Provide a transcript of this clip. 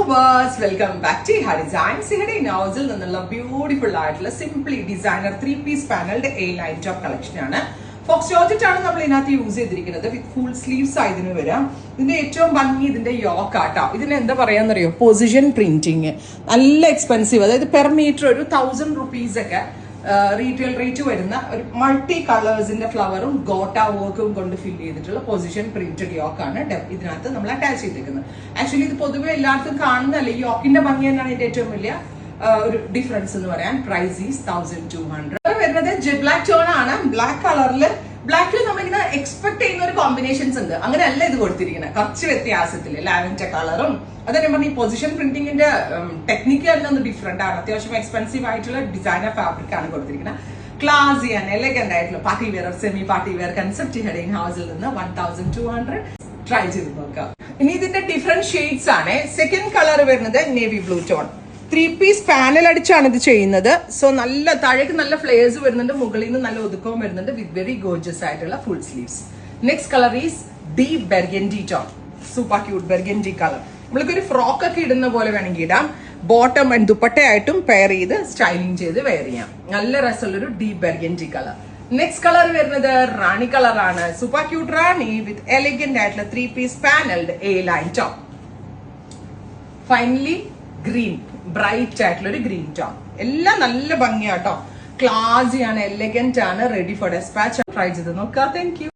Viewers, welcome back to Iha Designs. ഇവിടെ nozzle നിന്നുള്ള beautiful ആയിട്ടുള്ള simply designer 3-piece panelled A line top collection ആണ്. Fox georgette ആണ് നമ്മൾ ഇതിനകത്ത് യൂസ് ചെയ്തിരിക്കുന്നത്. വിത്ത് ഫുൾ സ്ലീവ്സ് ആയതിനു വരാം. ഇതിന്റെ ഏറ്റവും ഭംഗി ഇതിന്റെ യോക്ക് ആട്ടോ. ഇതിന് എന്താ പറയാന്നറിയോ, പൊസിഷൻ പ്രിന്റിങ്. നല്ല എക്സ്പെൻസീവ്, അതായത് പെർ മീറ്റർ ഒരു 1000 rupees ഒക്കെ റീറ്റെയിൽ റേറ്റ് വരുന്ന ഒരു മൾട്ടി കളേഴ്സിന്റെ ഫ്ലവറും ഗോട്ട വർക്കും കൊണ്ട് ഫിൽ ചെയ്തിട്ടുള്ള പൊസിഷൻ പ്രിന്റഡ് യോക്കാണ് ഇതിനകത്ത് നമ്മൾ അറ്റാച്ച് ചെയ്തിരിക്കുന്നത്. ആക്ച്വലി ഇത് പൊതുവെ എല്ലാവർക്കും കാണുന്നതല്ല, ഈ യോക്കിന്റെ ഭംഗി തന്നെയാണ് ഇതിന്റെ ഏറ്റവും വലിയ ഒരു ഡിഫറൻസ് എന്ന് പറയാൻ. Price is 1200. വരുന്നത് ജെറ്റ് ബ്ലാക്ക് ടോൺ ആണ്. ബ്ലാക്ക് കളറിൽ നമ്മളിങ്ങനെ എക്സ്പെക്ട് ചെയ്യുന്ന ഒരു കോമ്പിനേഷൻസ് ഉണ്ട്, അങ്ങനെയല്ല ഇത് കൊടുത്തിരിക്കുന്നത്. കുറച്ച് വ്യത്യാസത്തില് ലാവൻഡർ കളറും അതന്നെ പറഞ്ഞ ഈ പൊസിഷൻ പ്രിന്റിങ്ങിന്റെ ടെക്നിക്ക് തന്നെ ഒന്ന് ഡിഫറെന്റ് ആണ്. അത്യാവശ്യം എക്സ്പെൻസീവ് ആയിട്ടുള്ള ഡിസൈനർ ഫാബ്രിക് ആണ് കൊടുത്തിരിക്കുന്നത്. ക്ലാസി ആൻഡ് എലഗന്റ് ആയിട്ടുള്ള party wear, semi party wear concept heading ഹൗസിൽ നിന്ന് 1200 ട്രൈ ചെയ്ത് നോക്കാം. ഇനി ഇതിന്റെ ഡിഫറെന്റ് ഷെയ്ഡ്സ് ആണ്. സെക്കൻഡ് കളർ വരുന്നത് navy blue tone. 3-piece panel അടിച്ചാണ് ഇത് ചെയ്യുന്നത്. സോ നല്ല താഴേക്ക് നല്ല ഫ്ലെയർസ് വരുന്നുണ്ട്, മുകളിൽ നിന്ന് നല്ല ഒതുക്കവും വരുന്നുണ്ട് വിത്ത് വെരി ഗോർജിയസ് ആയിട്ടുള്ള full sleeves. Next colour is deep burgundy tone. Super cute burgundy colour. നമ്മൾക്ക് ഒരു ഫ്രോക്ക് ഒക്കെ ഇടുന്ന പോലെ വേണമെങ്കിൽ ഇടാം. ബോട്ടം ആൻഡ് ദുപ്പട്ടയായിട്ടും പെയർ ചെയ്ത് സ്റ്റൈലിംഗ് ചെയ്ത് വെയർ ചെയ്യാം. നല്ല രസമുള്ളൊരു deep burgundy colour. Next colour വരുന്നത് റാണി കളർ ആണ്. സൂപ്പർ ക്യൂട്ട് റാണി വിത്ത് എലിഗന്റ് ആയിട്ടുള്ള 3-piece panelled A line top. Finally green, bright ആയിട്ടുള്ള ഒരു ഗ്രീൻ ടോൺ. എല്ലാം നല്ല ഭംഗിയാട്ടോ, ക്ലാസി ആണ്, എലഗന്റ് ആണ്, റെഡി ഫോർ ഡെസ്പാച്ച്. ട്രൈ ചെയ്ത് നോക്കാം. Thank you.